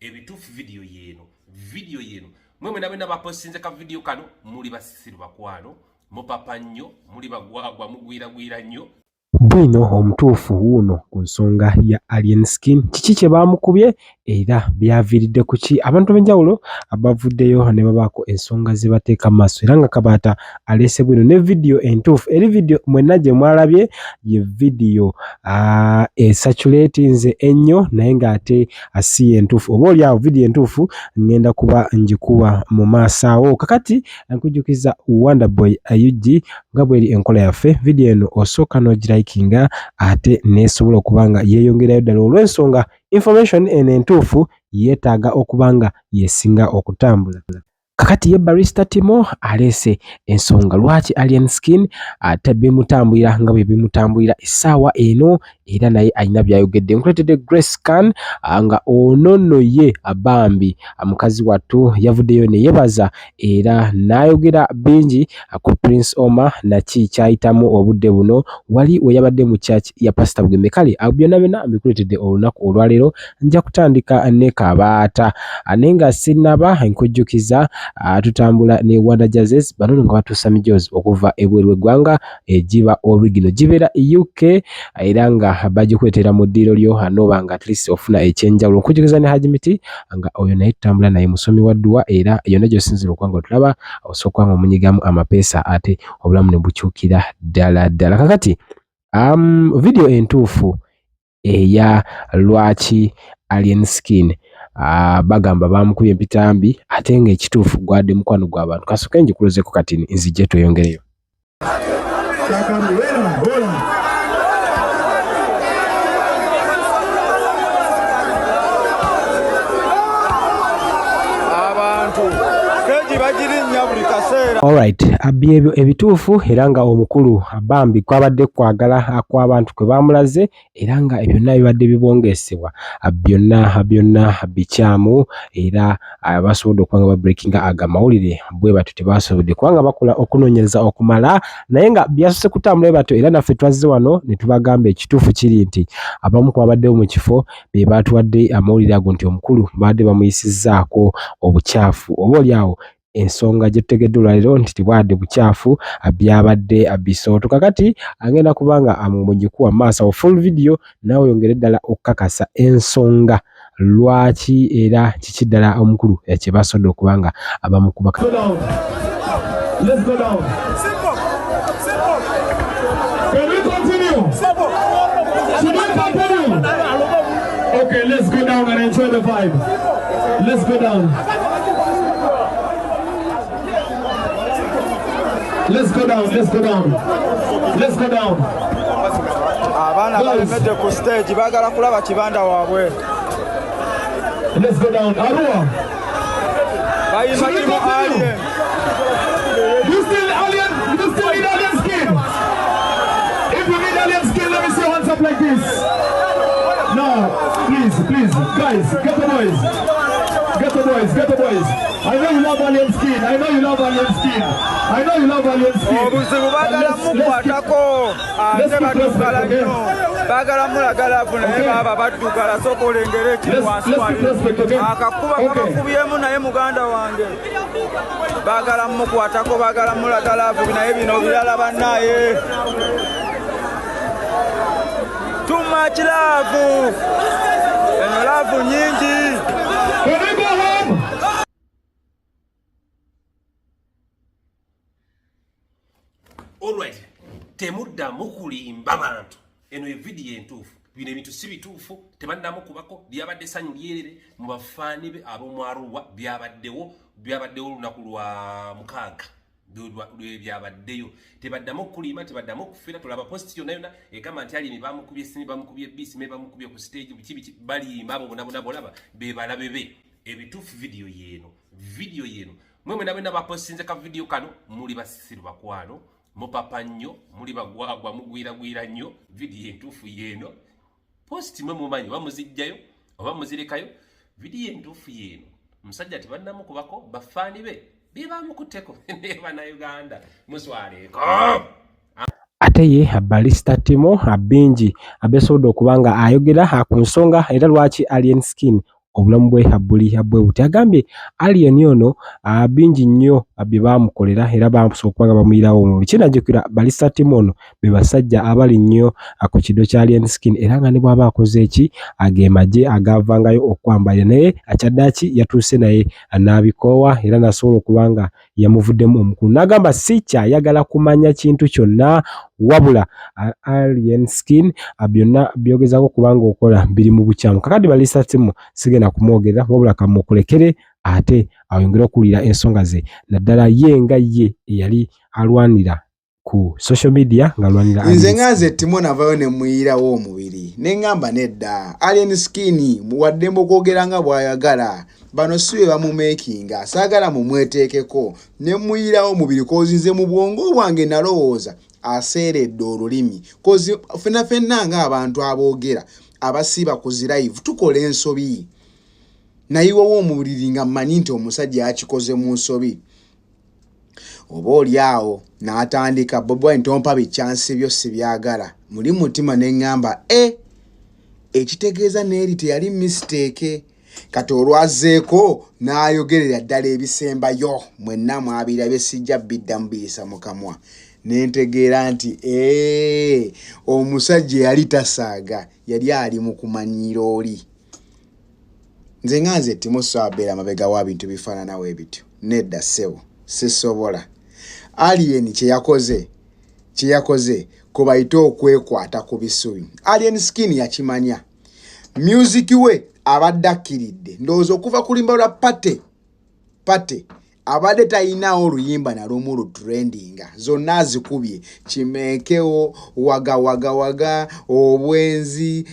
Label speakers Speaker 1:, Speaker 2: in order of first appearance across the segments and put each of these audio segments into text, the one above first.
Speaker 1: ebituufu video yeno mwe nabe nabapostinze ka video kano muli basisiru bakwano mupapa nnyo muli bagwagwa mugwira nnyo
Speaker 2: bwino omutuufu wuno ku nsonga ya Alienskin kiki kye bamukubye era byaviridde ku ki abantu b'enjawulo abavuddeyo ne babaako ensonga ze bateeka maaso era nga Kabaata aleese bwino ne video entuufu eri video mwenna gye mwalabye ye video esaturatinze ennyo naye ng'ate si entuufu oba oli awo video entuufu ngenda kuba njikuwa mu maaso awo kakati nkujjukiza Wonderboy Ayugi nga bw'eri enkola yaffe video eno osooka n'ogirayikinga ate neesobola okuba nga yeeyongerayo ddala olw'ensonga information eno entuufu yeetaaga okuba nga yeesinga okutambula. Kakati ye Barrister Timo aleese ensonga lwaki Alienskin ate bimutambulira nga bwe bimutambulira essaawa eno era naye alina byayogedde nkuleetedde Grace Khan nga ono ye Bambi mukazi wattu yavuddeyo ne yeebaza era n'ayogera bingi ku Prince Omar naki kyayitamu obudde buno wali we yabadde mu church ya Pastor Bugembe kale byonna mbikuleetedde olunaku olwaleero nja kutandika ne Kabaata naye nga sinnaba nkujjukiza tutambula ne Wanda Jazzes bano nga batuusa mijozi okuva ebweru w'eggwanga egiba original gibeera UK era nga bagikuleetera mu ddiiro lyo anoba nga at least ofuna ekyenjawulo nkujjukiza ne Hajimiti nga oyo naye tutambula naye musomi wa dduwa era yonna gy'osinzira okuba nga otulaba osooka nga omunyigamu amapeesa ate obulamu ne bukyukira ddala kakati video entuufu eya lwaki Alienskin bagamba bamukubye empitambi ate nga ekituufu gwadde mukwano gw'abantu kasooke njikulozeko kati nzijje tweyongereyo. Alright, byebyo ebituufu era nga omukulu Bambi kwabadde kwagala kw'abantu kwe bamulaze era nga byonna bibadde bibongeesebwa byonna bikyamu era basobodde okuba nga babreakinga agamawulire bwe batyo tebasobodde kubanga bakola okunoonyereza okumala naye nga byasose kutambula batyo era naffe twazze wano ne tubagamba ekituufu kiri nti abamu ku babaddewo mu kifo be baatuwadde amawulire ago nti omukulu badde bamuyisizzaako obukyafu oba oli awo ensonga gye tutegedde olwaleero nti tibwadde bukyafu byabadde bisooto kakati agenda kubanga mugikuwa maaso full video naawe yongere ddala okukakasa ensonga lwaki era kiki ddala omukulu kye basobodde okuba nga abamukuba.
Speaker 3: Let's go down. Can we continue? Should we continue? Okay, let's go down and enjoy the vibe. Let's go down. Let's go down. Let's go down.
Speaker 4: Abana balemedde ku stage bagala kulaba kibanda waabwe.
Speaker 3: Let's go down. Arua.
Speaker 4: Bayima timu alien.
Speaker 3: You still need Alienskin? If you need Alienskin, let me see your hands up like this. No, please, guys, get the boys. I know you love Alienskin.
Speaker 4: Obuzibu bagala mukwatako ate baddugala nnyo bagala mulagala afu naye baba baddugala sooka olengera ekiwansi akakuba kabakubyemu naye muganda wange bagala mukwatako bagala mulagala afu naye bino birala bannaye too much love eno love nyingi.
Speaker 1: Alright, temuddamu kulimba bantu eno evidiyo entuufu bino ebintu si bituufu tebaddamu kubako byabadde sanyu lyerere mu bafaani be ab'omwaruwa byabaddewo olunaku lwa mukaaga byabaddeyo tebaddamu kulima tebaddamu kufira tulaba posti yonna egamba nti alini bamukubye sini bamukubye bisi me bamukubye ku stage biki balimba abo bonna bolaba bebalabe be ebituufu vidiyo yeno mwe nabe nabapostinze ka video kano muli basisiru bakwano mupapa nnyo muli bagwagwa mugwira nnyo video entuufu yeno posti mwe mumanyi bamuzijjayo oba muzirekayo video entuufu yeno musajja tebannamu kubako bafaani be bebamukuteko ne bannayuganda muswaleeko.
Speaker 2: ate ye Barrister Timo bingi abesobodde okuba nga ayogera ku nsonga era lwaki Alienskin obulamu bwe habuli buti. Agambye alien ono bingi nnyo bye baamukolera era bamusobola okuba nga bamuyirawo omubiri. Kinajjukira balisa ttiimu ono be basajja abali nnyo ku kiddo kya Alienskin era nga ne bw'aba akoze eki agemagye agavangayo okwambalira naye akyaddaaki yatuuse naye n'abikoowa era n'asobola okuba nga yamuvuddemu omukulu. N'agamba si kyayagala kumanya kintu kyonna wabula Alienskin byonna byogezaako kubanga okola biri mu bukyamu. Kakati balisa ttiimu sigenda kumwogerera wabula kamukulekere ate ayongere okuwulira ensonga ze naddala ye nga ye eyali alwanira ku social media ng'alwanira
Speaker 5: nze nganze ttiimu navayo ne muyirawo omubiri ne ngamba nedda Alienskin muwadde mbokwogera nga bw'ayagala bano sibe bamumekinga saagala mumweteekeko ne muyirawo omubiri kozi nze mu bwongo bwange nalowooza aseeredde olulimi kozi ffenna ng'abantu aboogera abasiiba ku zi live tukola ensobi nayiwawo omubiri nga mmanyi nti omusajja yakikoze mu nsobi oba oliawo n'atandika Bobi Wine tompa bichansi byo sibyagala muli mutima ne ngamba ekitegeeza n'eri teyali mistake kati olwazeeko n'ayogerera ddala ebisembayo mwenna mwabirabye sijja biddamu biyisa mu kamwa nentegeera nti omusajja yali tasaaga yali ali mu kumanyira oli nze nganze ttiimu saabeera mabega wa bintu bifaananawo ebityo nedda ssebo sisobola alien kyeyakoze kubayite okwekwata ku bisubi Alienskin yakimanya music we abadde akkiridde ndowooza okuva ku limba lwa pate abadde talinawo oluyimba nalwomu lutrendinga zonna azikubye kimeekewo waga obwenzi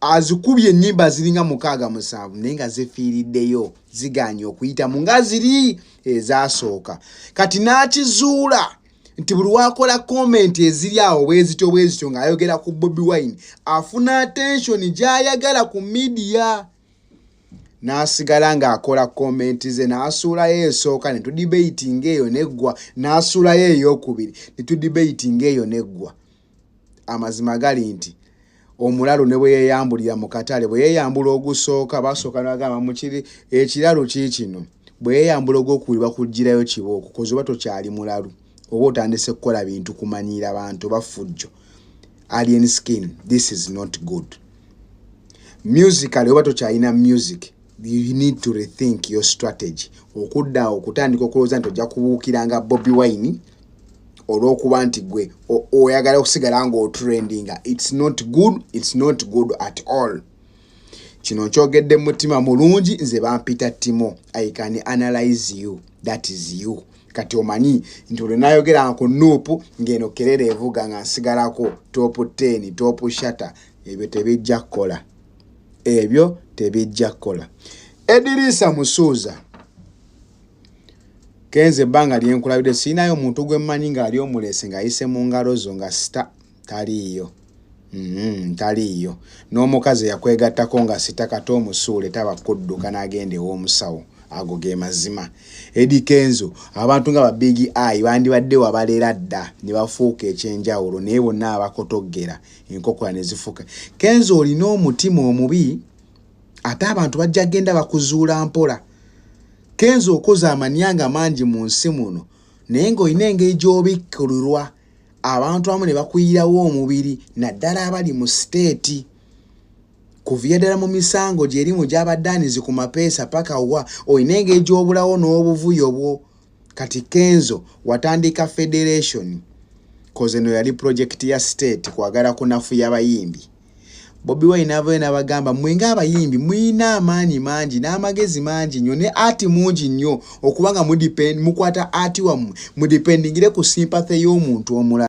Speaker 5: azikubye ennyimba ziringa 6-7 naye nga zifiiriddeyo ziganye okuyita mu nga ziri ezasooka kati n'akizuula nti buli wakola komenti eziri awo bwezityo ng'ayogera ku Bobi Wine afuna attention gy'ayagala ku media n'asigala ng'akola komenti ze n'asuulayo esooka ne tudebating eyo neggwa n'asuulayo ey'okubiri ne tudebating eyo neggwa amazima gali nti omulalo ne bwe yeeyambulira mu katale bwe yeeyambula ogusooka basooka n'agamba mukiri ekiralo kiikino bwe yeeyambula ogwokubiri bakugirayo kibooko kozi oba tokyali mulalu oba otandise kukola bintu kumanyira bantu bafujjo Alienskin this is not good musically oba tokyalina music you need to rethink your strategy okudda okutandika okulowooza nti ojja kubuukiranga Bobi Wine olw'okuba nti gwe oyagala okusigala ng'otrendinga it's not good at all kino kyogedde mutima mulungi nze bampita Timo I can analyze you that is you kati omanyi nti olwenayogera ku nuupu ng'eno kerere evuga nga nsigalako top 10 top shatter ebyo tebijja kola Edirisa Musuuza kenze banga lyenkulabide sinayo omuntu gwe mmanyi ng'ali omulese ng'ayise mu ngalo zo nga sita taliiyo taliiyo n'omukazi yakwegattako nga sita kata omusuule taba kudduka n'agenda ew'omusawo ago ge mazima Edi Kenzo abantu nga babigi eye bandibadde wabalera dda ne bafuuka ekyenjawulo naye bonna abakotoggera enkokola ne zifuuka Kenzo olina omutima omubi ate abantu bajja genda bakuzuula mpola Kenzo okoza amanyanga mangi mu nsi muno naye ng'olina engeri gy'obikkulirwa abantu abamu ne bakuyirawo omubiri naddala abali mu siteeti kuvya ddala mu misango gyerimu gy'abaddaanizi ku mapeesa paka wa olina engeri gy'obulawo n'obuvuyo bwo kati Kenzo watandika federation koze no yali project ya state kwagala kunafuya abayimbi Bobi Wine avayo n'abagamba mwenga abayimbi muyina amaanyi mangi n'amagezi mangi nnyo ne ati mungi nnyo okubanga mukwata ati wammwe mudipendingire ku sympathy y'omuntu omulala